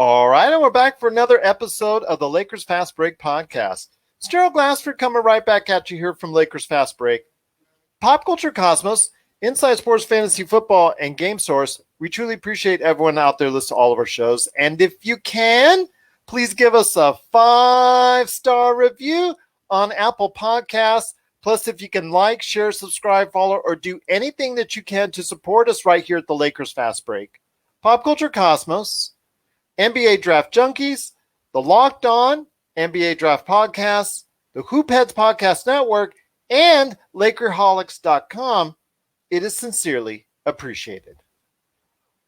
All right, and we're back for another episode of the Lakers Fast Break podcast. It's Gerald Glassford coming right back at you here from Lakers Fast Break. Pop Culture Cosmos, Inside Sports Fantasy Football, and Game Source. We truly appreciate everyone out there listening to all of our shows. And if you can, please give us a 5-star review on Apple Podcasts. Plus, if you can like, share, subscribe, follow, or do anything that you can to support us right here at the Lakers Fast Break. Pop Culture Cosmos, NBA Draft Junkies, the Locked On NBA Draft Podcast, the Hoopheads Podcast Network, and Lakerholics.com. It is sincerely appreciated.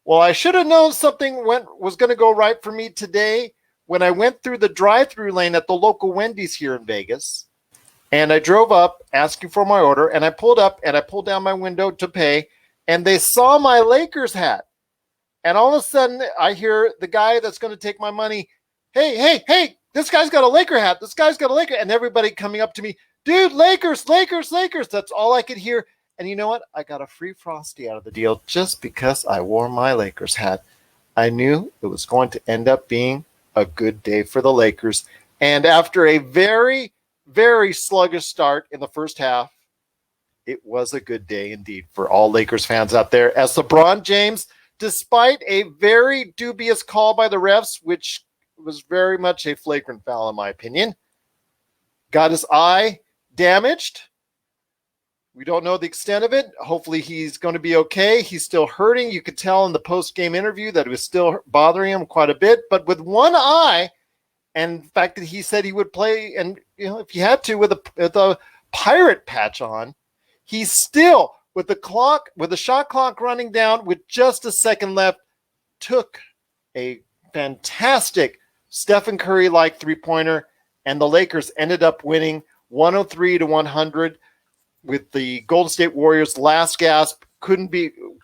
Well, I should have known something was going to go right for me today when I went through the drive-thru lane at the local Wendy's here in Vegas. And I drove up asking for my order, and I pulled up and I pulled down my window to pay, and they saw my Lakers hat. And all of a sudden, I hear the guy that's going to take my money, hey, this guy's got a Laker hat. This guy's got a Laker. And everybody coming up to me, dude, Lakers. That's all I could hear. And you know what? I got a free Frosty out of the deal just because I wore my Lakers hat. I knew it was going to end up being a good day for the Lakers. And after a very, very sluggish start in the first half, it was a good day indeed for all Lakers fans out there. As LeBron James, despite a very dubious call by the refs, which was very much a flagrant foul in my opinion, got his eye damaged. We don't know the extent of it. Hopefully he's going to be okay. He's still hurting. You could tell in the post-game interview that it was still bothering him quite a bit. But with one eye, and the fact that he said he would play, and if he had to, with a pirate patch on, he's still, with the shot clock running down with just a second left, took a fantastic Stephen Curry-like three-pointer, and the Lakers ended up winning 103-100 with the Golden State Warriors' last gasp.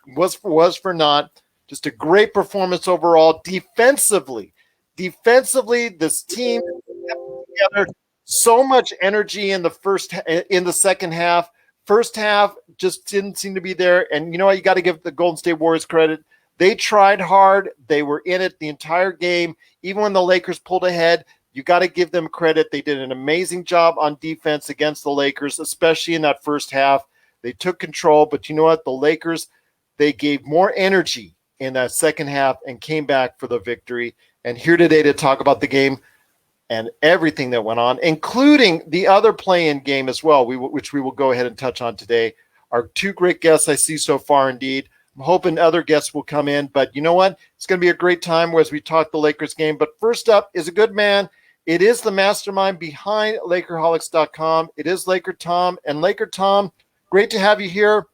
Was for naught. Just a great performance overall. Defensively, this team kept together. So much energy in the second half. First half just didn't seem to be there. And you know what? You got to give the Golden State Warriors credit. They tried hard. They were in it the entire game. Even when the Lakers pulled ahead, you got to give them credit. They did an amazing job on defense against the Lakers, especially in that first half. They took control. But you know what? The Lakers, they gave more energy in that second half and came back for the victory. And here today to talk about the game and everything that went on, including the other play-in game as well, which we will go ahead and touch on today, are two great guests I see so far indeed. I'm hoping other guests will come in, but you know what? It's going to be a great time as we talk the Lakers game. But first up is a good man. It is the mastermind behind Lakerholics.com. It is LakerTom. And LakerTom, great to have you here.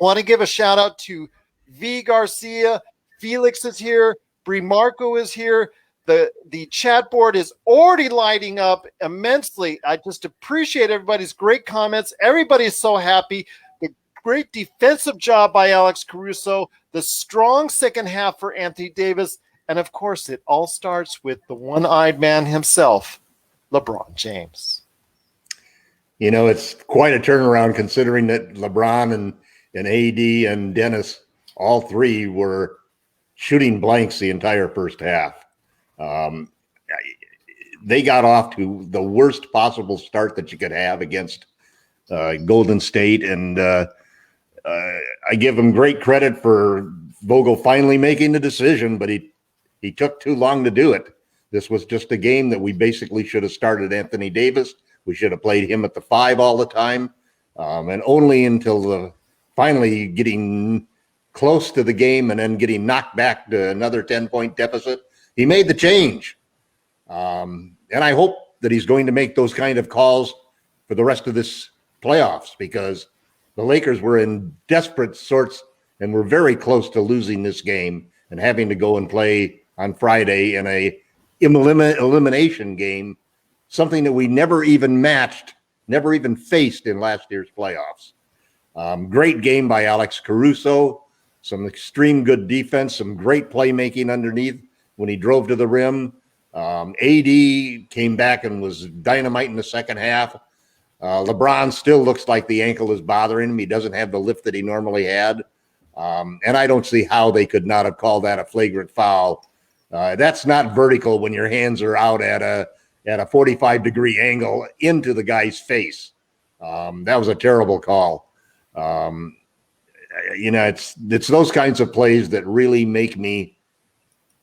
Want to give a shout-out to V. Garcia. Felix is here. Bree Marco is here. The chat board is already lighting up immensely. I just appreciate everybody's great comments. Everybody is so happy. The great defensive job by Alex Caruso. The strong second half for Anthony Davis. And, of course, it all starts with the one-eyed man himself, LeBron James. You know, it's quite a turnaround considering that LeBron and AD and Dennis, all three were shooting blanks the entire first half. They got off to the worst possible start that you could have against Golden State, and I give him great credit for Vogel finally making the decision, but he took too long to do it. This was just a game that we basically should have started Anthony Davis. We should have played him at the 5 all the time, and only until finally getting close to the game and then getting knocked back to another 10-point deficit, he made the change. And I hope that he's going to make those kind of calls for the rest of this playoffs, because the Lakers were in desperate sorts and were very close to losing this game and having to go and play on Friday in a elimination game, something that we never even matched, never even faced in last year's playoffs. Great game by Alex Caruso, some extreme good defense, some great playmaking underneath when he drove to the rim. AD came back and was dynamite in the second half. LeBron still looks like the ankle is bothering him. He doesn't have the lift that he normally had. And I don't see how they could not have called that a flagrant foul That's not vertical when your hands are out at a 45-degree angle into the guy's face. That was a terrible call. It's those kinds of plays that really make me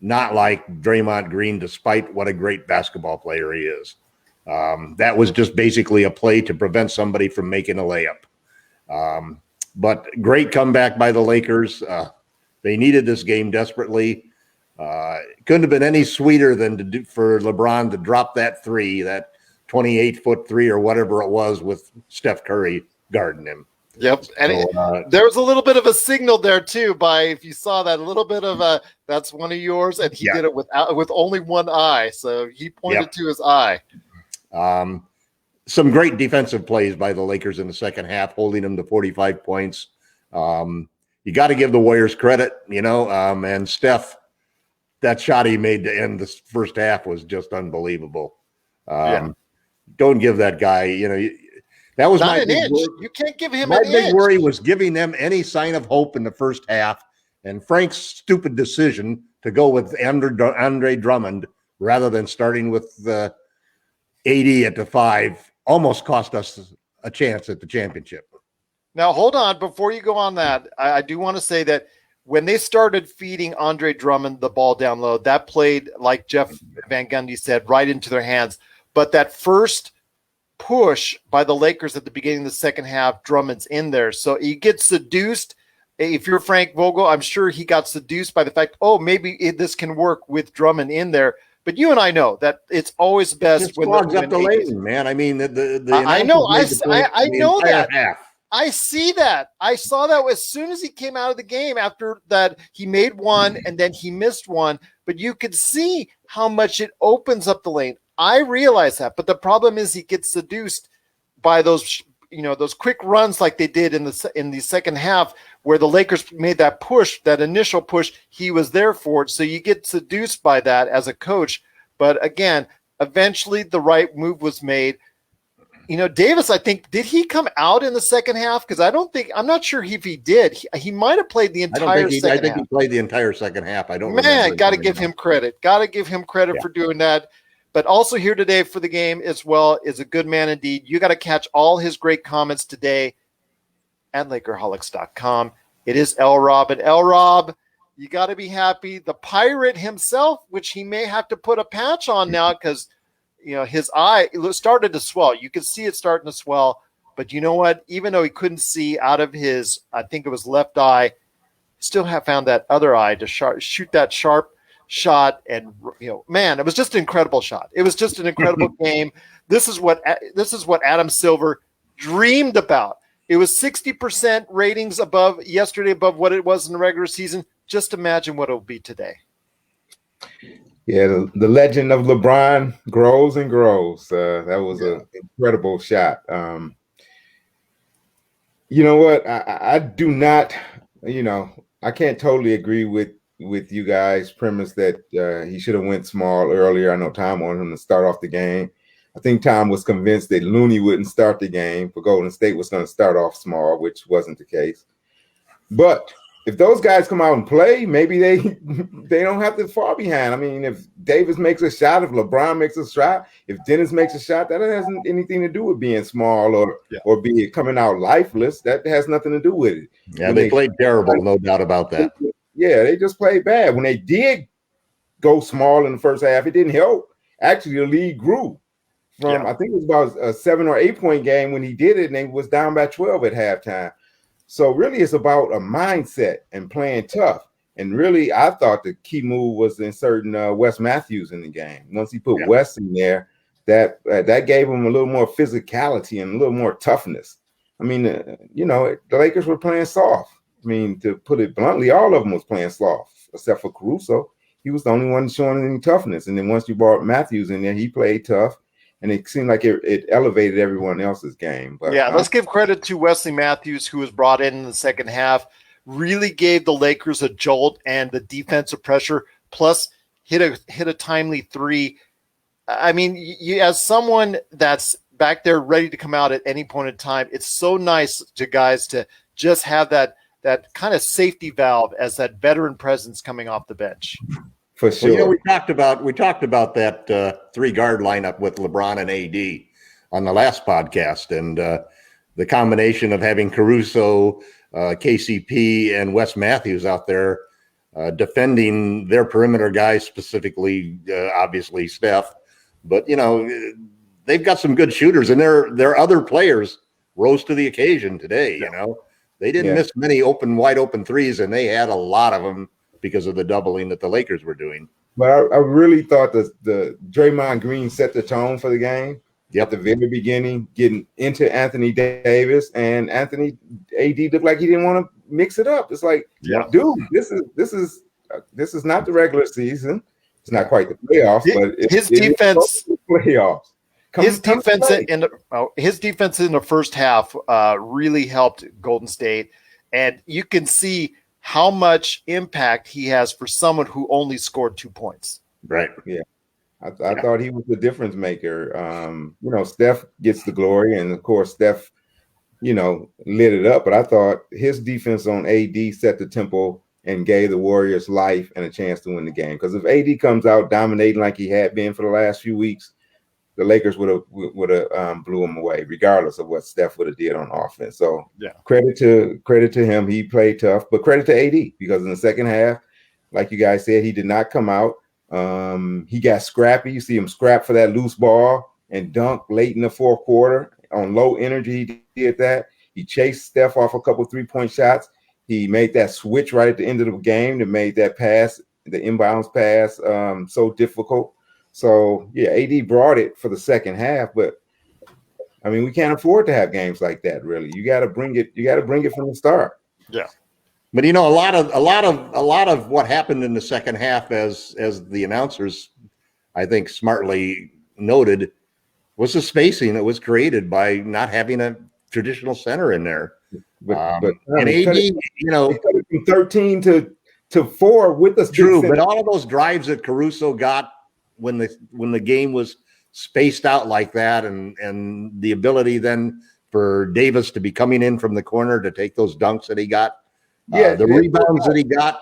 not like Draymond Green, despite what a great basketball player he is. That was just basically a play to prevent somebody from making a layup. But great comeback by the Lakers. They needed this game desperately. Couldn't have been any sweeter than for LeBron to drop that three, that 28-foot three or whatever it was, with Steph Curry guarding him. Yep. And there was a little bit of a signal there too, if you saw that, a little bit of that's one of yours, and he did it with only one eye. So he pointed to his eye. Some great defensive plays by the Lakers in the second half, holding them to 45 points. You got to give the Warriors credit, and Steph, that shot he made to end the first half was just unbelievable. Don't give that guy, that was not my an big inch. worry. You can't give him my an big inch. worry was giving them any sign of hope in the first half, and Frank's stupid decision to go with Andre Drummond rather than starting with the AD at the 5 almost cost us a chance at the championship. Now, hold on. Before you go on that, I do want to say that when they started feeding Andre Drummond the ball down low, that played, like Jeff Van Gundy said, right into their hands. But that first push by the Lakers at the beginning of the second half, Drummond's in there. So he gets seduced. If you're Frank Vogel, I'm sure he got seduced by the fact, maybe this can work with Drummond in there. But you and I know that it's always best when clogs up the lane, man. I mean, I know. I know that. Half. I see that. I saw that as soon as he came out of the game. After that, he made one and then he missed one. But you could see how much it opens up the lane. I realize that, but the problem is he gets seduced by those quick runs like they did in the second half, where the Lakers made that push, that initial push. He was there for it, so you get seduced by that as a coach. But again, eventually the right move was made. Davis, I think, did he come out in the second half? Because I'm not sure if he did. He might have played the entire second half. I think he played the entire second half. I don't. Man, got to give him credit. Got to give him credit for doing that. But also here today for the game as well is a good man indeed. You got to catch all his great comments today at Lakerholics.com. It is LRob. And LRob, you got to be happy. The Pirate himself, which he may have to put a patch on now because, his eye started to swell. You could see it starting to swell. But you know what? Even though he couldn't see out of his, I think it was left eye, still have found that other eye to shoot that sharp shot. And man, it was just an incredible shot. It was just an incredible game. This is what Adam Silver dreamed about. It was 60% ratings above what it was in the regular season. Just imagine what it will be today. Yeah, the legend of LeBron grows and grows. That was an incredible shot. You know what? I do not, I can't totally agree with you guys' premise that he should have went small earlier. I know Tom wanted him to start off the game. I think Tom was convinced that Looney wouldn't start the game, for Golden State was going to start off small, which wasn't the case. But if those guys come out and play, maybe they don't have to fall behind. I mean, if Davis makes a shot, if LeBron makes a shot, if Dennis makes a shot, that hasn't anything to do with being small or being coming out lifeless. That has nothing to do with it. Yeah, they played terrible, no doubt about that. Yeah, they just played bad. When they did go small in the first half, it didn't help. Actually, the lead grew from, I think it was about a 7 or 8 point game when he did it, and they was down by 12 at halftime. So really, it's about a mindset and playing tough. And really, I thought the key move was inserting Wes Matthews in the game. Once he put Wes in there, that gave him a little more physicality and a little more toughness. I mean, the Lakers were playing soft. I mean, to put it bluntly, all of them was playing soft, except for Caruso. He was the only one showing any toughness. And then once you brought Matthews in there, he played tough. And it seemed like it elevated everyone else's game. But let's give credit to Wesley Matthews, who was brought in the second half, really gave the Lakers a jolt and the defensive pressure, plus hit a timely three. I mean, as someone that's back there ready to come out at any point in time, it's so nice to guys to just have that kind of safety valve as that veteran presence coming off the bench. for sure. Well, we talked about that 3 guard lineup with LeBron and AD on the last podcast, and the combination of having Caruso, KCP, and Wes Matthews out there defending their perimeter guys, specifically, obviously Steph. But they've got some good shooters, and their other players rose to the occasion today. They didn't miss many wide open threes, and they had a lot of them because of the doubling that the Lakers were doing. But I really thought the Draymond Green set the tone for the game. At the very beginning, getting into Anthony Davis, and Anthony AD looked like he didn't want to mix it up. It's like, dude, this is not the regular season. It's not quite the playoffs, but his defense playoffs. His defense in the first half really helped Golden State, and you can see how much impact he has for someone who only scored 2 points. Right. Yeah. I thought he was the difference maker. Steph gets the glory, and of course Steph, lit it up. But I thought his defense on AD set the tempo and gave the Warriors life and a chance to win the game. Because if AD comes out dominating like he had been for the last few weeks, the Lakers would have blew him away, regardless of what Steph would have did on offense. So credit to him. He played tough, but credit to AD, because in the second half, like you guys said, he did not come out. He got scrappy. You see him scrap for that loose ball and dunk late in the fourth quarter on low energy. He did that. He chased Steph off a couple 3-point shots. He made that switch right at the end of the game that made that pass, the inbounds pass, so difficult. So AD brought it for the second half, but I mean, we can't afford to have games like that. Really, you got to bring it. You got to bring it from the start. Yeah. But a lot of what happened in the second half, as the announcers, I think, smartly noted, was the spacing that was created by not having a traditional center in there. But and AD, from 13 to 4 with the true. But all of those drives that Caruso got when the game was spaced out like that, and the ability then for Davis to be coming in from the corner to take those dunks that he got. The rebounds that he got,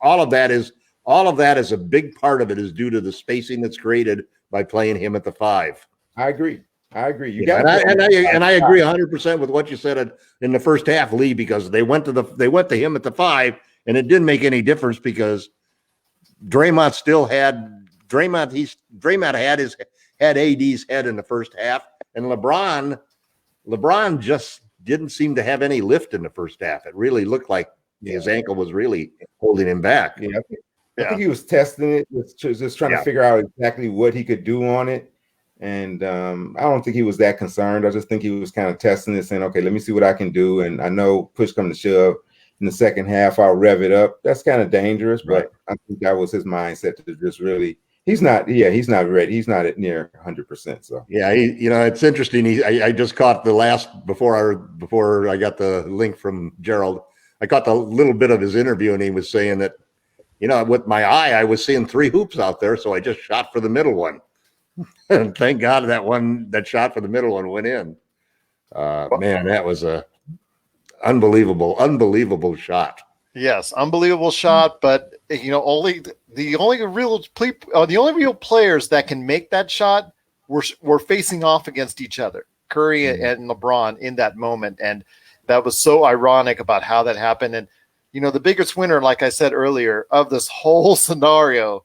all of that is a big part of it is due to the spacing that's created by playing him at the 5. I agree. I agree. I agree 100% with what you said in the first half, Lee, because they went to him at the 5, and it didn't make any difference because Draymond had AD's head in the first half, and LeBron just didn't seem to have any lift in the first half. It really looked like his ankle was really holding him back. I think he was testing it, just trying to figure out exactly what he could do on it. And I don't think he was that concerned. I just think he was kind of testing it, saying, okay, let me see what I can do. And I know push come to shove in the second half, I'll rev it up. That's kind of dangerous, but I think that was his mindset to just really he's not ready. He's not at near 100%. So it's interesting. I just caught the last before I got the link from Gerald. I caught the little bit of his interview, and he was saying that, with my eye, I was seeing 3 hoops out there, so I just shot for the middle one, and thank God that shot for the middle one went in. Man, that was a unbelievable shot. Yes, unbelievable shot, but only the only real players that can make that shot were facing off against each other, Curry and LeBron in that moment, and that was so ironic about how that happened. And the biggest winner, like I said earlier, of this whole scenario,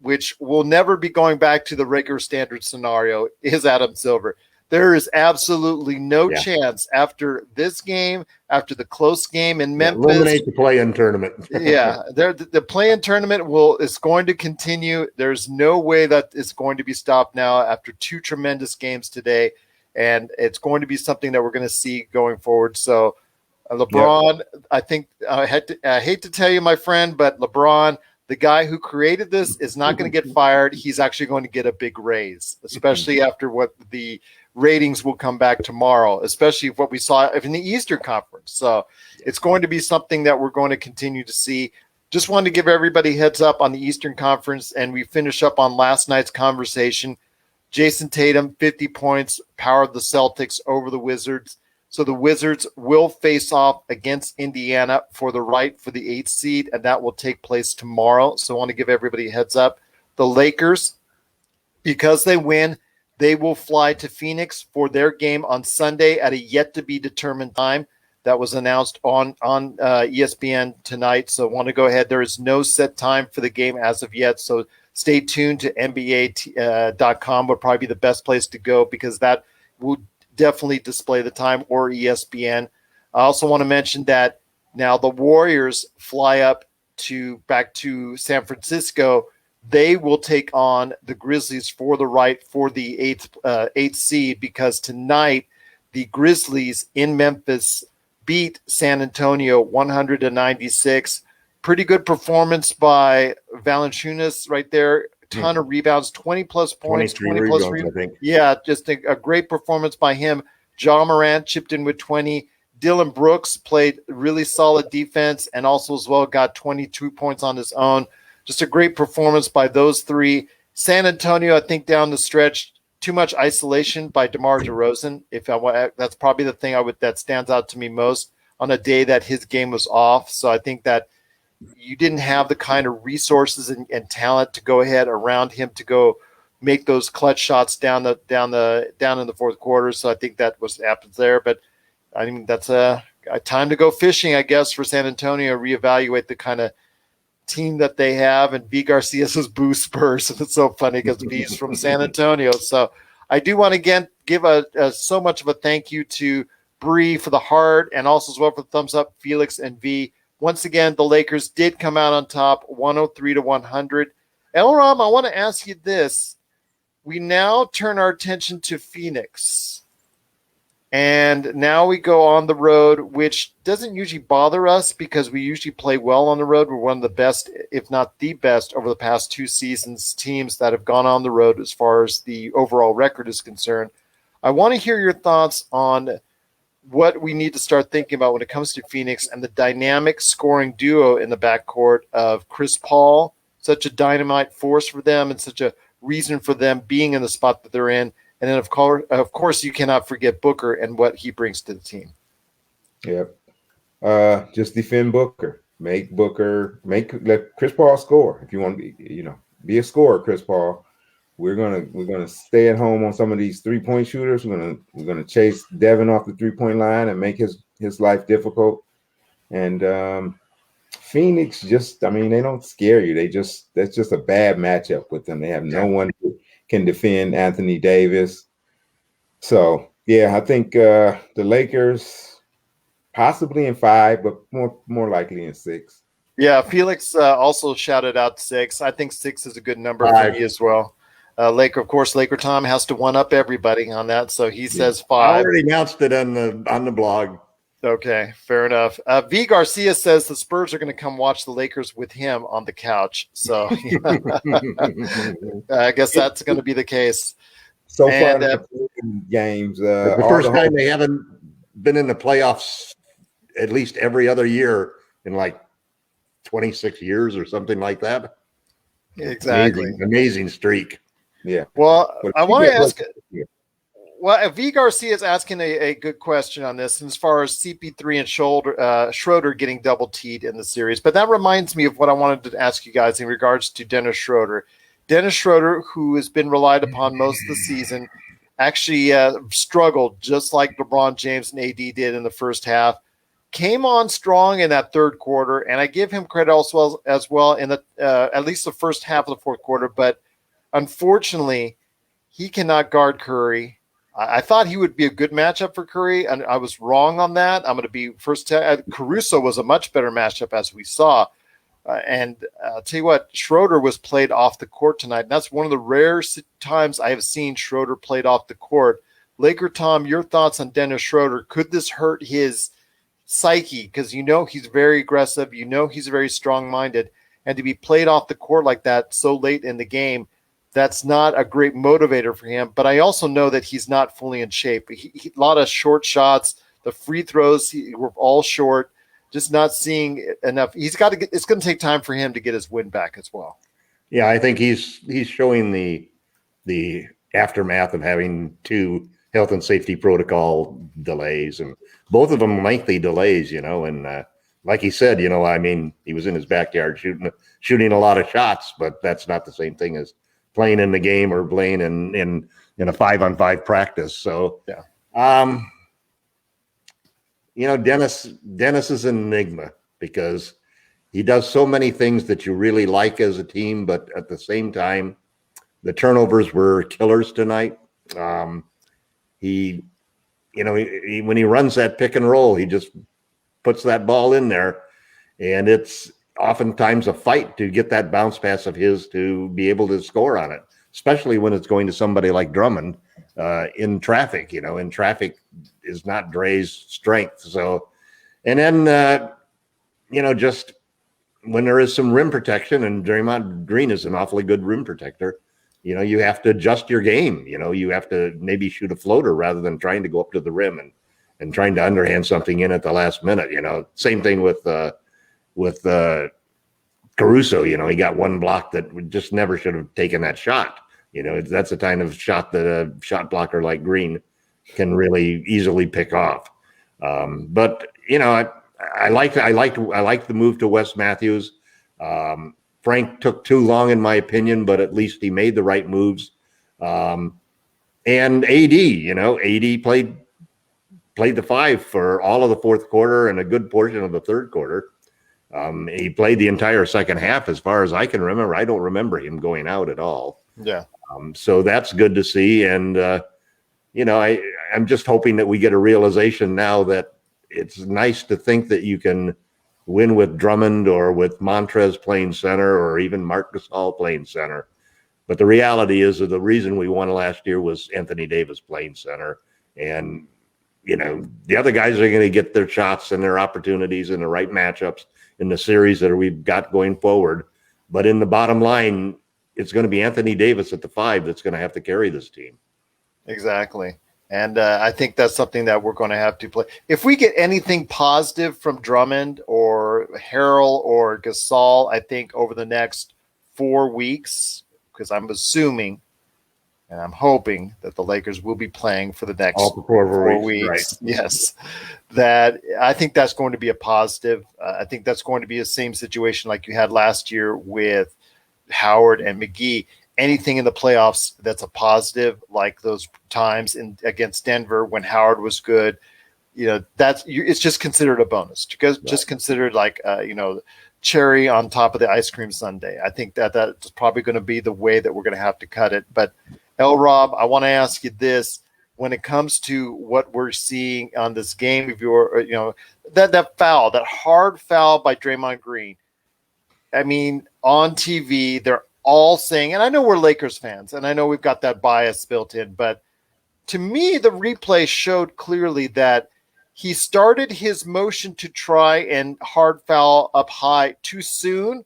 which will never be going back to the regular standard scenario, is Adam Silver. There is absolutely no chance after this game, after the close game in Memphis. Eliminate the play-in tournament. The play-in tournament is going to continue. There's no way that it's going to be stopped now after 2 tremendous games today, and it's going to be something that we're going to see going forward. So, LeBron, I think I hate to tell you, my friend, but LeBron, the guy who created this, is not going to get fired. He's actually going to get a big raise, especially after what the ratings will come back tomorrow, especially what we saw in the Eastern Conference. So it's going to be something that we're going to continue to see. Just wanted to give everybody heads up on the Eastern Conference, and we finish up on last night's conversation. Jason Tatum, 50 points, powered the Celtics over the Wizards. So the Wizards will face off against Indiana for the right for the 8th seed, and that will take place tomorrow. So I want to give everybody a heads up. The Lakers, because they win, they will fly to Phoenix for their game on Sunday at a yet-to-be-determined time. That was announced on ESPN tonight. So I want to go ahead. There is no set time for the game as of yet. So stay tuned to NBA.com would probably be the best place to go because that will definitely display the time, or ESPN. I also want to mention that now the Warriors fly back to San Francisco. They will take on the Grizzlies for the right for the eighth seed because tonight the Grizzlies in Memphis beat San Antonio 100-96. Pretty good performance by Valanciunas right there. Ton of rebounds, 20-plus points. 20 plus rebounds, I think. Yeah, just a great performance by him. Ja Morant chipped in with 20. Dylan Brooks played really solid defense and also as well got 22 points on his own. Just a great performance by those three. San Antonio, I think down the stretch, too much isolation by DeMar DeRozan. That's probably the thing that stands out to me most on a day that his game was off. So I think that you didn't have the kind of resources and talent to go ahead around him to go make those clutch shots down in the fourth quarter. So I think that was happens there. But I mean that's a time to go fishing, I guess, for San Antonio. Reevaluate the kind of team that they have. And V Garcia says boo Spurs, and it's so funny because V's from San Antonio. So I do want to again give so much of a thank you to Bree for the heart and also as well for the thumbs up, Felix and V. Once again, the Lakers did come out on top, 103-100. LRob, I want to ask you this. We now turn our attention to Phoenix. And now we go on the road, which doesn't usually bother us because we usually play well on the road. We're one of the best, if not the best, over the past 2 seasons, teams that have gone on the road as far as the overall record is concerned. I want to hear your thoughts on what we need to start thinking about when it comes to Phoenix and the dynamic scoring duo in the backcourt of Chris Paul, such a dynamite force for them and such a reason for them being in the spot that they're in. And then, of course, you cannot forget Booker and what he brings to the team. Yep. Just defend Booker. Let Chris Paul score. If you want to be a scorer, Chris Paul. We're gonna stay at home on some of these 3-point shooters. We're gonna chase Devin off the 3-point line and make his life difficult. And Phoenix they don't scare you. That's just a bad matchup with them. They have no one who can defend Anthony Davis. So yeah, I think the Lakers possibly in 5, but more likely in 6. Yeah, Felix also shouted out 6. I think 6 is a good number for me as well. LakerTom has to one-up everybody on that, so he says 5. I already announced it on the blog. Okay, fair enough. V Garcia says the Spurs are going to come watch the Lakers with him on the couch. So I guess that's going to be the case. So far in the games, the first time they haven't been in the playoffs at least every other year in like 26 years or something like that. Exactly. Amazing streak. Yeah. Well, I want to ask. Well, V Garcia is asking a good question on this as far as CP3 and Schroeder getting double teed in the series. But that reminds me of what I wanted to ask you guys in regards to Dennis Schroeder. Dennis Schroeder, who has been relied upon most of the season, actually struggled just like LeBron James and AD did in the first half. Came on strong in that third quarter, and I give him credit also as well in the at least the first half of the fourth quarter. But unfortunately, he cannot guard Curry. I thought he would be a good matchup for Curry, and I was wrong on that. I'm going to be first. Caruso was a much better matchup, as we saw. And I'll tell you what, Schroeder was played off the court tonight. And that's one of the rare times I have seen Schroeder played off the court. LakerTom, your thoughts on Dennis Schroeder? Could this hurt his psyche? Because he's very aggressive. He's very strong-minded. And to be played off the court like that so late in the game, that's not a great motivator for him. But I also know that he's not fully in shape. A lot of short shots. The free throws were all short. Just not seeing enough. It's going to take time for him to get his win back as well. Yeah, I think he's showing the aftermath of having health and safety protocol delays, and both of them lengthy delays, and like he said, I mean, he was in his backyard shooting a lot of shots, but that's not the same thing as playing in the game or playing in a 5-on-5 practice. So, yeah. Dennis is an enigma because he does so many things that you really like as a team, but at the same time, the turnovers were killers tonight. He when he runs that pick and roll, he just puts that ball in there, and it's oftentimes a fight to get that bounce pass of his to be able to score on it, especially when it's going to somebody like Drummond in traffic. In traffic is not Dre's strength. So, and then, just when there is some rim protection, and Draymond Green is an awfully good rim protector, you have to adjust your game. You have to maybe shoot a floater rather than trying to go up to the rim and trying to underhand something in at the last minute. Same thing with Caruso. He got one block that just never should have taken that shot. That's the kind of shot that a shot blocker like Green can really easily pick off. But I like the move to Wes Matthews. Frank took too long, in my opinion, but at least he made the right moves. And AD played the 5 for all of the fourth quarter and a good portion of the third quarter. He played the entire second half, as far as I can remember. I don't remember him going out at all. Yeah. So that's good to see. And, I'm just hoping that we get a realization now that it's nice to think that you can win with Drummond or with Montrez playing center or even Marc Gasol playing center. But the reality is that the reason we won last year was Anthony Davis playing center. And, the other guys are going to get their shots and their opportunities in the right matchups in the series that we've got going forward. But in the bottom line, it's going to be Anthony Davis at the 5 that's going to have to carry this team. Exactly. And I think that's something that we're going to have to play. If we get anything positive from Drummond or Harrell or Gasol, I think over the next 4 weeks, because I'm assuming and I'm hoping that the Lakers will be playing for the next 4 weeks. Right. Yes. That I think that's going to be a positive. I think that's going to be the same situation like you had last year with Howard and McGee. Anything in the playoffs that's a positive, like those times against Denver when Howard was good, it's just considered a bonus. Just considered like cherry on top of the ice cream sundae. I think that's probably going to be the way that we're going to have to cut it. But LRob, I want to ask you this: when it comes to what we're seeing on this game, if that foul, that hard foul by Draymond Green. I mean, on TV, they're all saying, and I know we're Lakers fans, and I know we've got that bias built in, but to me, the replay showed clearly that he started his motion to try and hard foul up high too soon.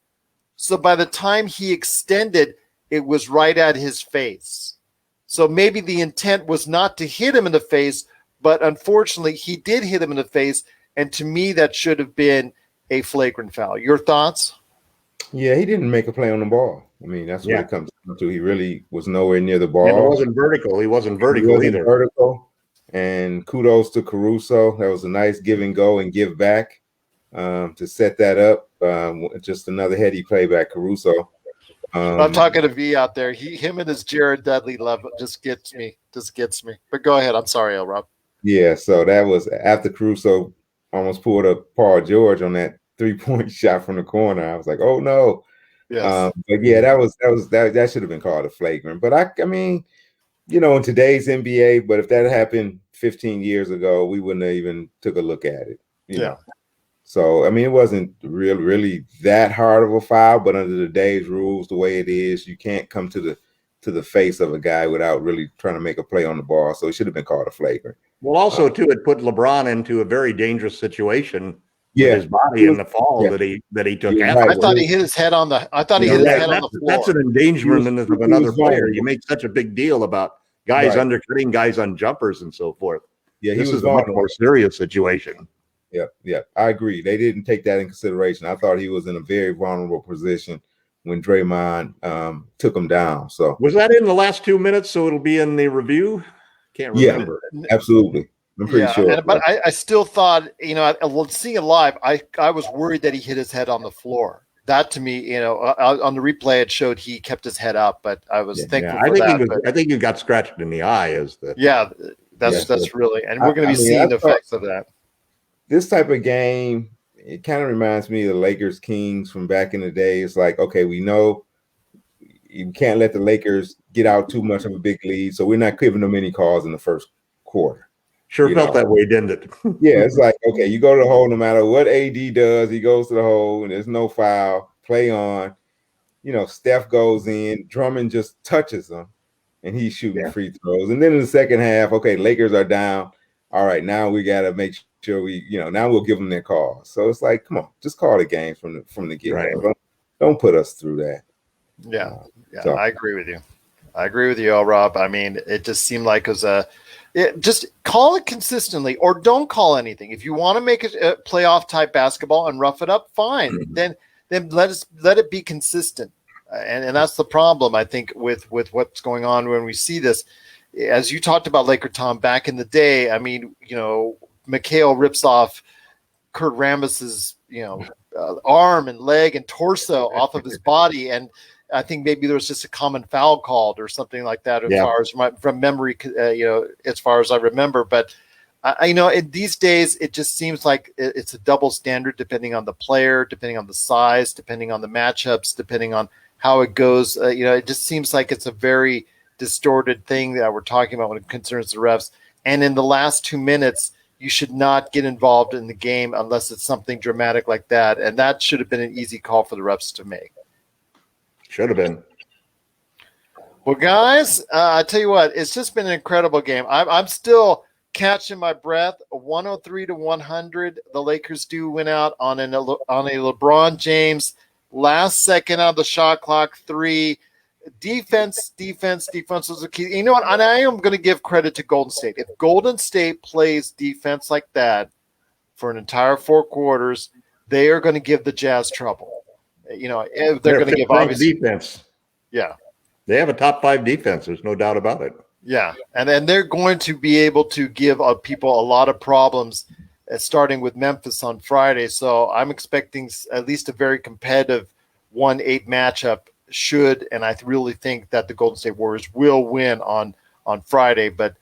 So by the time he extended, it was right at his face. So maybe the intent was not to hit him in the face, but unfortunately, he did hit him in the face. And to me, that should have been a flagrant foul. Your thoughts? Yeah, he didn't make a play on the ball. I mean, that's what it comes down to. He really was nowhere near the ball. And it wasn't vertical. He wasn't vertical either. And kudos to Caruso. That was a nice give and go and give back to set that up. Just another heady play by Caruso. I'm talking to V out there. Him and his Jared Dudley love just gets me. But go ahead. I'm sorry, LRob. Yeah, so that was after Caruso almost pulled up Paul George on that 3-point shot from the corner. I was like, oh no. Yes. But yeah, that should have been called a flagrant. But I mean, in today's NBA, but if that happened 15 years ago, we wouldn't have even took a look at it. You know? So I mean, it wasn't really that hard of a foul, but under today's rules, the way it is, you can't come to the face of a guy without really trying to make a play on the ball. So it should have been called a flagrant. Well, also too, it put LeBron into a very dangerous situation. With his body in the fall that he took. I thought he hit his head on the. I thought he hit his head on the floor. That's an endangerment of another player. You make such a big deal about guys undercutting guys on jumpers and so forth. Yeah, this is a much more serious situation. Yeah, I agree. They didn't take that in consideration. I thought he was in a very vulnerable position when Draymond took him down. So was that in the last 2 minutes? So it'll be in the review. Can't Yeah, remember. absolutely. I'm pretty sure. but I still thought, seeing it live, I was worried that he hit his head on the floor. That to me, on the replay, it showed he kept his head up, but I was thankful for that. I think he got scratched in the eye. That's really, and we're going to be seeing the effects of that. This type of game, it kind of reminds me of the Lakers Kings from back in the day. It's like, okay, we know you can't let the Lakers get out too much of a big lead, so we're not giving them any calls in the first quarter. Sure felt that way, didn't it? Yeah, it's like, okay, you go to the hole no matter what AD does, he goes to the hole and there's no foul, play on. Steph goes in, Drummond just touches him and he's shooting free throws. And then in the second half, okay, Lakers are down. All right, now we got to make sure now we'll give them their call. So it's like, come on, just call the game from the get-go. Right. Don't put us through that. Yeah, so. I agree with you. LRob. I mean, it just seemed like it was just call it consistently or don't call anything. If you want to make it a playoff type basketball and rough it up, fine. Mm-hmm. Then let it be consistent. And that's the problem, I think, with what's going on when we see this. As you talked about LakerTom back in the day, I mean, McHale rips off Kurt Ramos's, arm and leg and torso off of his body. And I think maybe there was just a common foul called or something like that, as far as from memory, as far as I remember. But in these days, it just seems like it's a double standard, depending on the player, depending on the size, depending on the matchups, depending on how it goes. It just seems like it's a very distorted thing that we're talking about when it concerns the refs. And in the last 2 minutes, you should not get involved in the game unless it's something dramatic like that. And that should have been an easy call for the refs to make. Should have been. Well, guys, I tell you what, it's just been an incredible game. I'm still catching my breath. 103-100. The Lakers do win out on a LeBron James last second out of the shot clock three. Defense was the key. You know what? And I am going to give credit to Golden State. If Golden State plays defense like that for an entire 4 quarters, they are going to give the Jazz trouble. They're going to give obviously defense. Yeah, they have a top 5 defense. There's no doubt about it. Yeah, and then they're going to be able to give people a lot of problems, starting with Memphis on Friday. So I'm expecting at least a very competitive 1-8 matchup. And I really think that the Golden State Warriors will win on Friday. But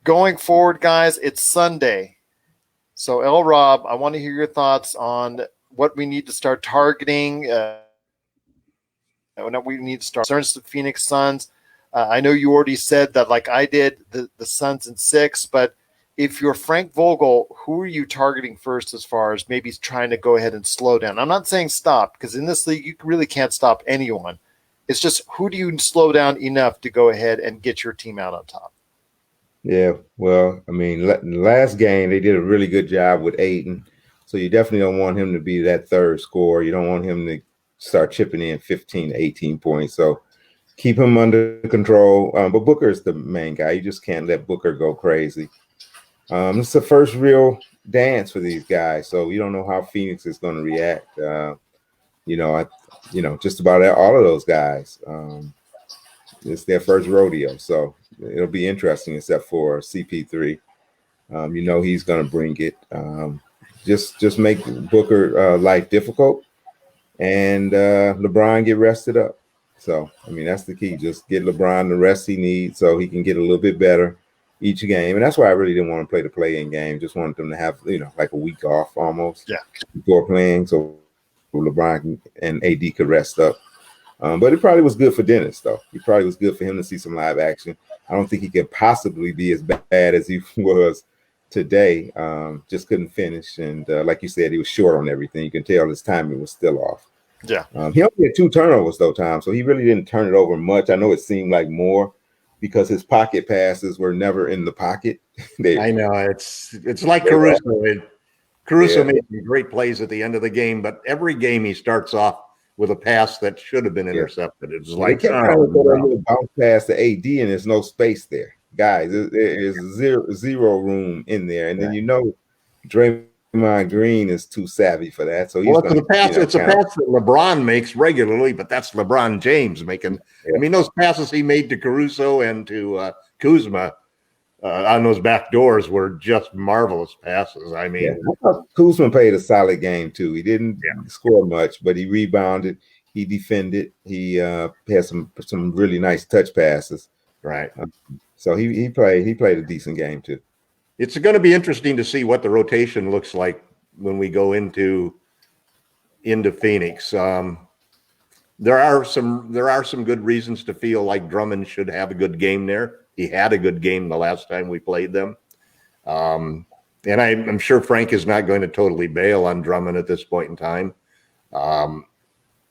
going forward, guys, it's Sunday. So LRob, I want to hear your thoughts on what we need to start targeting. We need to start concerns to Phoenix Suns. I know you already said that, like I did, the Suns in 6. But if you're Frank Vogel, who are you targeting first as far as maybe trying to go ahead and slow down? I'm not saying stop, because in this league, you really can't stop anyone. It's just, who do you slow down enough to go ahead and get your team out on top? Yeah, well, I mean, last game, they did a really good job with Ayton. So you definitely don't want him to be that third scorer. You don't want him to start chipping in 15 to 18 points. So keep him under control. But Booker is the main guy. You just can't let Booker go crazy. It's the first real dance for these guys. So you don't know how Phoenix is going to react. Just about all of those guys. It's their first rodeo. So it'll be interesting, except for CP3. He's going to bring it. Just make Booker life difficult, and LeBron get rested up. So, I mean, that's the key. Just get LeBron the rest he needs so he can get a little bit better each game. And that's why I really didn't want to play the play-in game. Just wanted them to have, like a week off almost before playing, so LeBron and AD could rest up. But it probably was good for Dennis, though. It probably was good for him to see some live action. I don't think he could possibly be as bad as he was today. Just couldn't finish. And like you said, he was short on everything. You can tell his timing was still off. Yeah. He only had 2 turnovers, though, Tom. So he really didn't turn it over much. I know it seemed like more because his pocket passes were never in the pocket. I know. It's like Caruso. Caruso made some great plays at the end of the game, but every game he starts off with a pass that should have been intercepted. It's like a little bounce pass to AD, and there's no space there. Guys, there is zero room in there. And then Draymond Green is too savvy for that. So it's a pass that LeBron makes regularly, but that's LeBron James making. I mean, those passes he made to Caruso and to Kuzma, on those back doors were just marvelous passes. I mean, I thought Kuzma played a solid game too. He didn't score much, but he rebounded, he defended, he had some really nice touch passes. right. So he played a decent game too. It's going to be interesting to see what the rotation looks like when we go into Phoenix. There are some good reasons to feel like Drummond should have a good game there. He had a good game the last time we played them. And I'm sure Frank is not going to totally bail on Drummond at this point in time.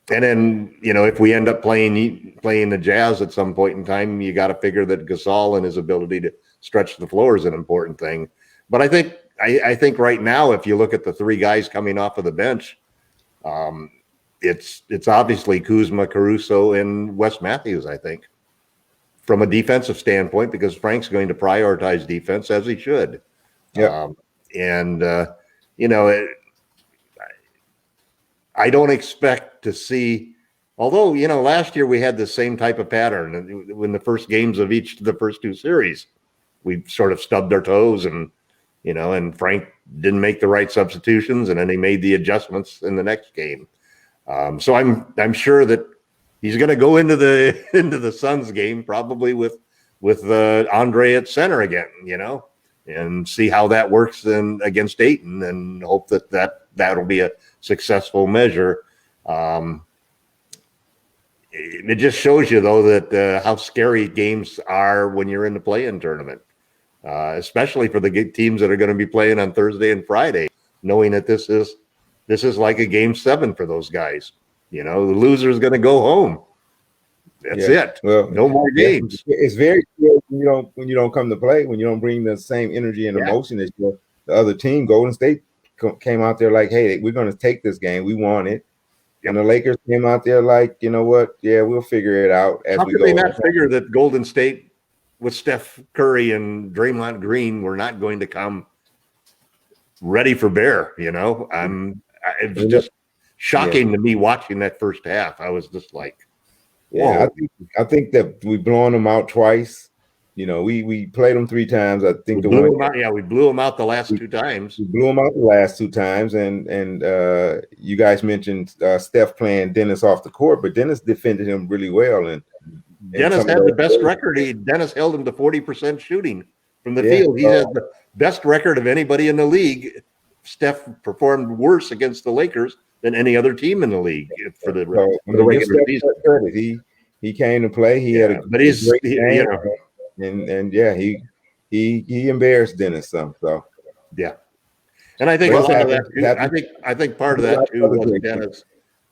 And then, if we end up playing the Jazz at some point in time, you got to figure that Gasol and his ability to stretch the floor is an important thing. But I think right now, if you look at the three guys coming off of the bench, it's obviously Kuzma, Caruso, and Wes Matthews, I think, from a defensive standpoint, because Frank's going to prioritize defense, as he should. Yeah. I don't expect to see, although, last year we had the same type of pattern. In the first games of each of the first two series, we sort of stubbed our toes and Frank didn't make the right substitutions, and then he made the adjustments in the next game. So I'm sure that he's going to go into the Suns game probably with Andre at center again, and see how that works against Ayton, and hope that'll be a successful measure. It just shows you, though, that how scary games are when you're in the play-in tournament, especially for the teams that are going to be playing on Thursday and Friday, knowing that this is like a game 7 for those guys. The loser is going to go home. That's it. Well, no more games. It's very good when you don't come to play, when you don't bring the same energy and emotion as the other team. Golden State came out there like, hey, we're going to take this game. We want it. And the Lakers came out there like, you know what? Yeah, we'll figure it out as we go. How could they not figure that Golden State with Steph Curry and Draymond Green were not going to come ready for bear? It was just shocking to me watching that first half. I was just like, yeah, I think that we blown them out twice. We played them 3 times. I think we blew them out the last 2 times. We blew them out the last 2 times, and you guys mentioned Steph playing Dennis off the court, but Dennis defended him really well. And Dennis had the best record. Dennis held him to 40% shooting from the field. He has the best record of anybody in the league. Steph performed worse against the Lakers than any other team in the league for the regular season. He came to play. He had a great game, he embarrassed Dennis some. So and I think I think part of that too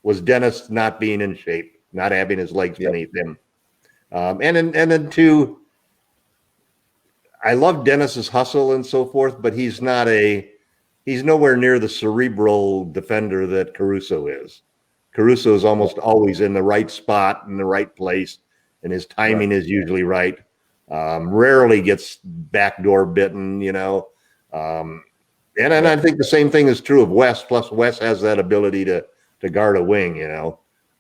was Dennis not being in shape, not having his legs beneath him, and then too, I love Dennis's hustle and so forth, but he's nowhere near the cerebral defender that Caruso is. Caruso is almost always in the right spot, in the right place, and his timing is usually right. Rarely gets backdoor bitten, And I think the same thing is true of Wes. Plus, Wes has that ability to guard a wing,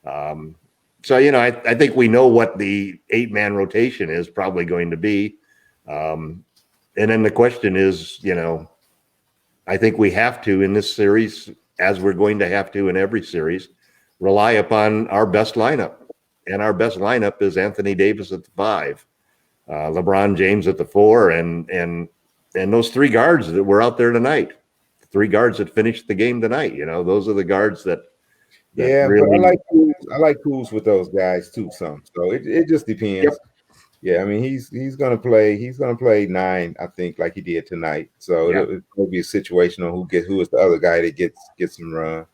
So, I think we know what the 8-man rotation is probably going to be. And then the question is, I think we have to in this series, as we're going to have to in every series, rely upon our best lineup. And our best lineup is Anthony Davis at the 5, LeBron James at the 4, and those 3 guards that were out there tonight, 3 guards that finished the game tonight. Those are the guards that really. But I like Kuz with those guys too. So it just depends. Yep. Yeah, I mean he's gonna play. He's gonna play 9, I think, like he did tonight. So it'll be a situation on who is the other guy that gets some run.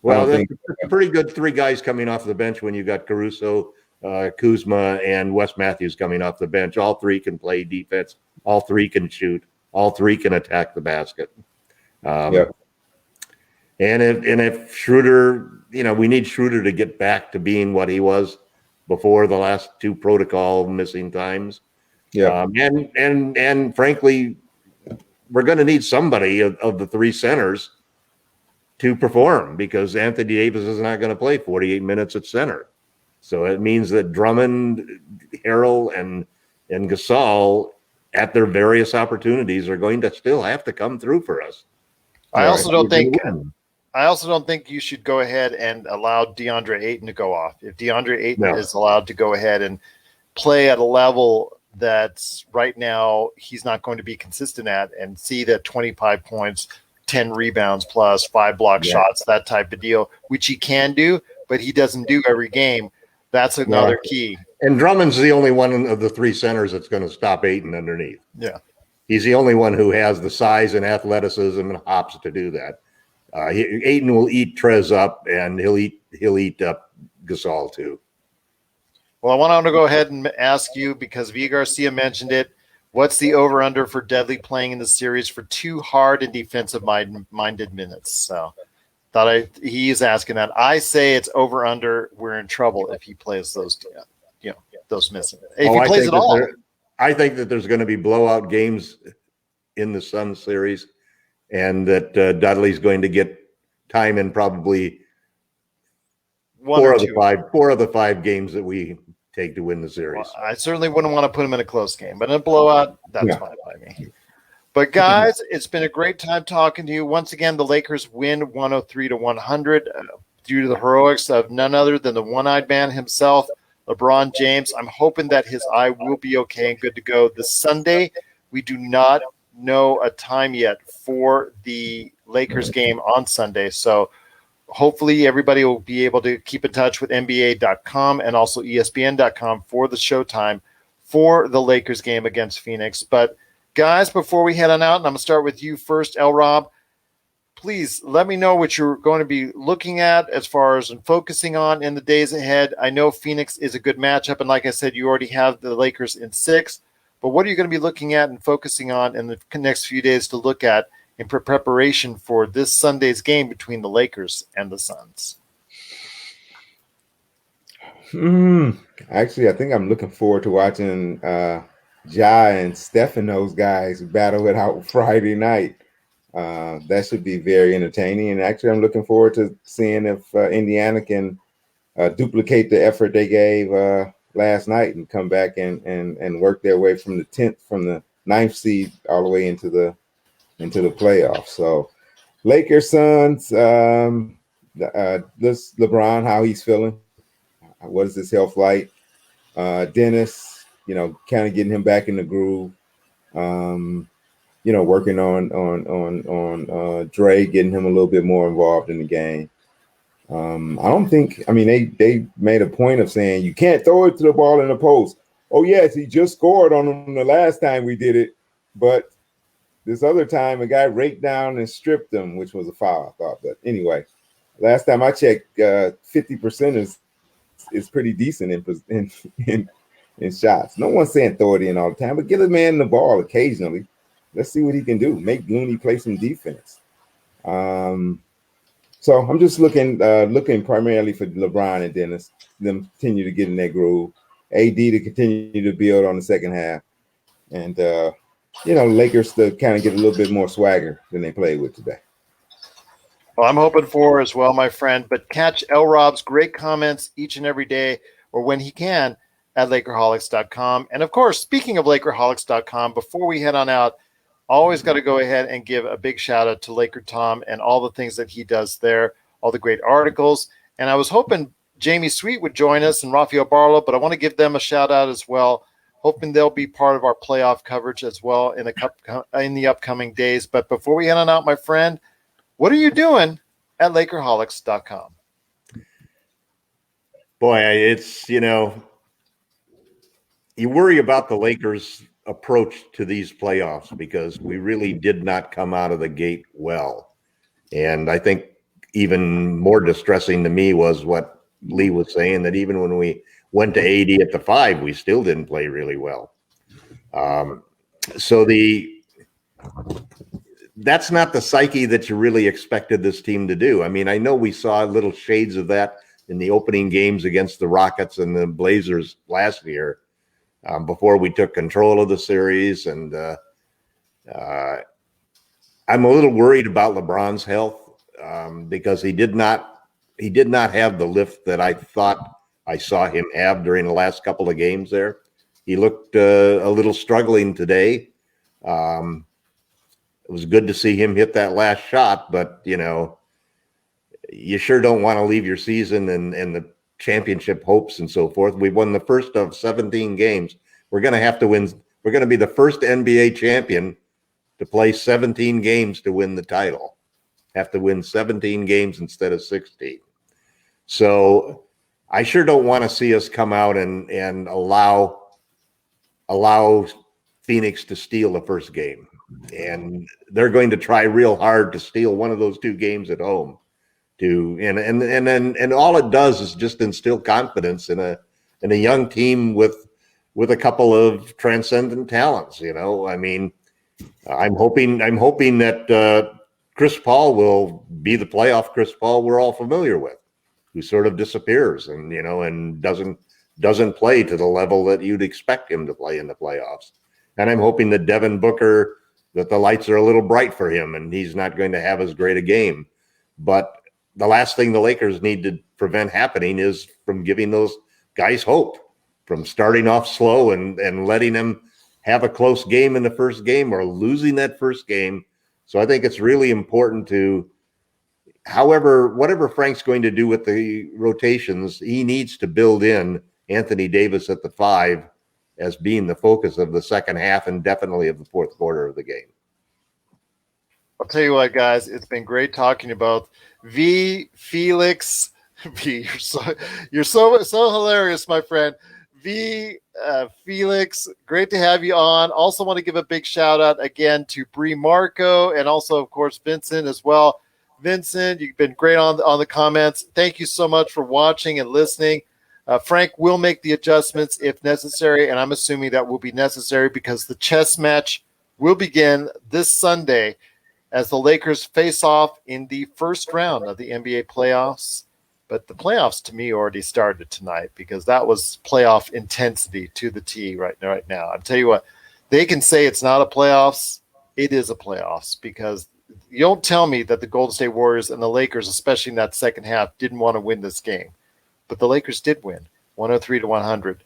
Well, that's a pretty good 3 guys coming off the bench when you got Caruso, Kuzma, and Wes Matthews coming off the bench. All 3 can play defense. All 3 can shoot. All 3 can attack the basket. And if Schroeder, we need Schroeder to get back to being what he was before the last 2 protocol missing times. Yeah. And frankly, we're going to need somebody of the 3 centers to perform, because Anthony Davis is not going to play 48 minutes at center. So it means that Drummond, Harrell, and Gasol at their various opportunities are going to still have to come through for us. I also don't think you should go ahead and allow DeAndre Ayton to go off. If DeAndre Ayton is allowed to go ahead and play at a level that's right now he's not going to be consistent at, and see that 25 points, 10 rebounds plus 5 block shots, that type of deal, which he can do, but he doesn't do every game. That's another key. And Drummond's the only one of the 3 centers that's going to stop Ayton underneath. Yeah. He's the only one who has the size and athleticism and hops to do that. Ayton will eat Trez up, and he'll eat up Gasol too. Well, I want to go ahead and ask you, because V. Garcia mentioned it, what's the over-under for Dudley playing in the series for 2 hard and defensive-minded minutes? So he's asking that. I say it's over-under. We're in trouble if he plays those, those missing. If he plays at all. I think that there's going to be blowout games in the Sun series, and that Dudley's going to get time in probably 4 of the 5 games that we take to win the series. Well, I certainly wouldn't want to put him in a close game, but in a blowout, that's fine by me. But guys, it's been a great time talking to you. Once again, the Lakers win 103-100 due to the heroics of none other than the one-eyed man himself, LeBron James. I'm hoping that his eye will be okay and good to go this Sunday. We do not know a time yet for the Lakers game on Sunday, so hopefully everybody will be able to keep in touch with NBA.com and also ESPN.com for the showtime for the Lakers game against Phoenix. But guys, before we head on out, and I'm going to start with you first, LRob, please let me know what you're going to be looking at as far as focusing on in the days ahead. I know Phoenix is a good matchup, and like I said, you already have the Lakers in 6. But what are you going to be looking at and focusing on in the next few days to look at in preparation for this Sunday's game between the Lakers and the Suns? Actually, I think I'm looking forward to watching Ja and Steph and those guys battle it out Friday night. That should be very entertaining. And actually, I'm looking forward to seeing if Indiana can duplicate the effort they gave last night and come back and work their way from the 9th seed all the way into the playoffs. So Lakers, Suns, this LeBron, how he's feeling. What is his health like? Dennis, kind of getting him back in the groove. Working on Dre, getting him a little bit more involved in the game. They made a point of saying you can't throw it to the ball in the post. Oh yes, he just scored on him the last time we did it, but this other time a guy raked down and stripped him, which was a foul, I thought. But anyway, last time I checked, 50% is pretty decent in shots. No one's saying throw it in all the time, but get a man the ball occasionally. Let's see what he can do. Make Looney play some defense. So I'm just looking primarily for LeBron and Dennis, them continue to get in that groove. AD to continue to build on the second half. And, Lakers to kind of get a little bit more swagger than they played with today. Well, I'm hoping for as well, my friend. But catch LRob's great comments each and every day, or when he can, at Lakerholics.com. And, of course, speaking of Lakerholics.com, before we head on out, always got to go ahead and give a big shout out to LakerTom and all the things that he does there, all the great articles. And I was hoping Jamie Sweet would join us and Rafael Barlow, but I want to give them a shout out as well. Hoping they'll be part of our playoff coverage as well in the upcoming days. But before we head on out, my friend, what are you doing at Lakerholics.com? Boy, it's, you worry about the Lakers' approach to these playoffs because we really did not come out of the gate well. And I think even more distressing to me was what Lee was saying, that even when we went to 80 at the 5, we still didn't play really well. So that's not the psyche that you really expected this team to do. I mean, I know we saw little shades of that in the opening games against the Rockets and the Blazers last year, before we took control of the series. And I'm a little worried about LeBron's health because he did not have the lift that I thought I saw him have during the last couple of games there. He looked a little struggling today. It was good to see him hit that last shot, but you sure don't want to leave your season and the championship hopes and so forth. We've won the first of 17 games. We're going to have to win. We're going to be the first NBA champion to play 17 games to win the title. Have to win 17 games instead of 16. So I sure don't want to see us come out and allow Phoenix to steal the first game. And they're going to try real hard to steal one of those two games at home. And all it does is just instill confidence in a young team with a couple of transcendent talents. I mean, I'm hoping that Chris Paul will be the playoff Chris Paul we're all familiar with, who sort of disappears and doesn't play to the level that you'd expect him to play in the playoffs. And I'm hoping that Devin Booker, that the lights are a little bright for him and he's not going to have as great a game. But the last thing the Lakers need to prevent happening is from giving those guys hope, from starting off slow and letting them have a close game in the first game or losing that first game. So I think it's really important to, whatever Frank's going to do with the rotations, he needs to build in Anthony Davis at the 5 as being the focus of the second half and definitely of the fourth quarter of the game. I'll tell you what, guys, it's been great talking about Felix. You're so hilarious, my friend. Felix, great to have you on. Also want to give a big shout out again to Bree Marco and also, of course, Vincent as well. Vincent, you've been great on the comments. Thank you so much for watching and listening. Frank will make the adjustments if necessary, and I'm assuming that will be necessary because the chess match will begin this Sunday as the Lakers face off in the first round of the NBA playoffs. But the playoffs, to me, already started tonight because that was playoff intensity to the T right now. I'll tell you what, they can say it's not a playoffs. It is a playoffs because you don't tell me that the Golden State Warriors and the Lakers, especially in that second half, didn't want to win this game. But the Lakers did win, 103-100.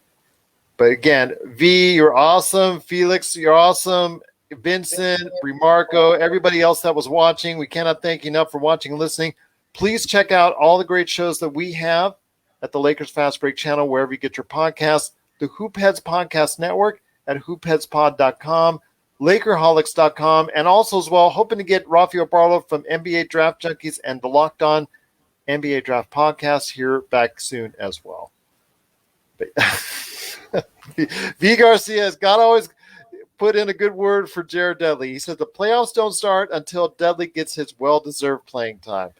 But again, V, you're awesome. Felix, you're awesome. Vincent, Remarco, everybody else that was watching, we cannot thank you enough for watching and listening. Please check out all the great shows that we have at the Lakers Fast Break channel, wherever you get your podcasts, the Hoopheads Podcast Network at hoopheadspod.com, Lakerholics.com, and also as well, hoping to get Rafael Barlow from NBA Draft Junkies and the Locked On NBA Draft Podcast here back soon as well. V. Garcia has got to always put in a good word for Jared Dudley. He said the playoffs don't start until Dudley gets his well-deserved playing time.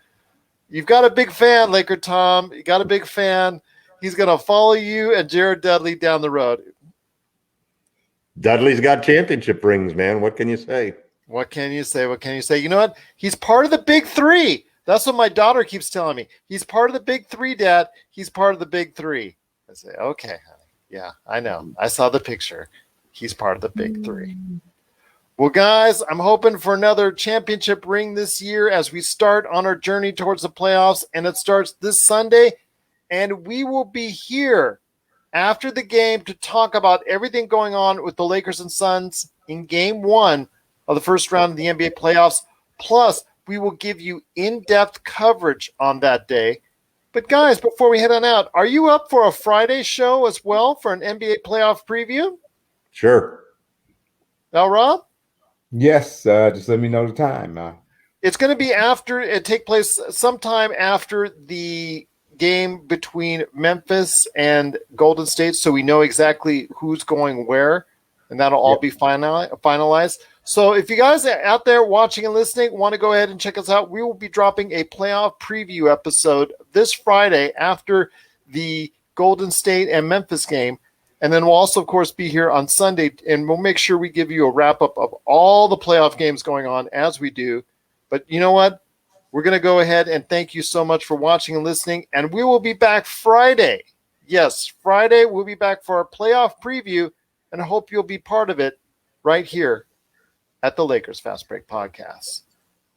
You've got a big fan, LakerTom. You got a big fan. He's going to follow you and Jared Dudley down the road. Dudley's got championship rings, man. What can you say? What can you say? You know what? He's part of the big three. That's what my daughter keeps telling me. He's part of the big three, Dad. He's part of the big three. I say, okay, honey. Yeah, I know. I saw the picture. He's part of the big three. Well, guys, I'm hoping for another championship ring this year as we start on our journey towards the playoffs, and it starts this Sunday. And we will be here after the game to talk about everything going on with the Lakers and Suns in Game 1 of the first round of the NBA playoffs. Plus, we will give you in-depth coverage on that day. But, guys, before we head on out, are you up for a Friday show as well for an NBA playoff preview? Sure. LRob? Yes, just let me know the time. It's going to be after it take place sometime after the game between Memphis and Golden State, so we know exactly who's going where, and that'll all be finalized. So if you guys are out there watching and listening, want to go ahead and check us out, we will be dropping a playoff preview episode this Friday after the Golden State and Memphis game. And then we'll also, of course, be here on Sunday, and we'll make sure we give you a wrap-up of all the playoff games going on as we do. But you know what? We're going to go ahead and thank you so much for watching and listening, and we will be back Friday. Yes, Friday we'll be back for our playoff preview, and I hope you'll be part of it right here at the Lakers Fast Break Podcast.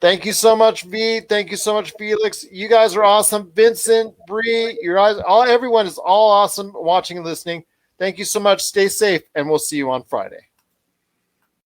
Thank you so much, V. Thank you so much, Felix. You guys are awesome. Vincent, Bree, your guys, everyone is all awesome watching and listening. Thank you so much. Stay safe, and we'll see you on Friday.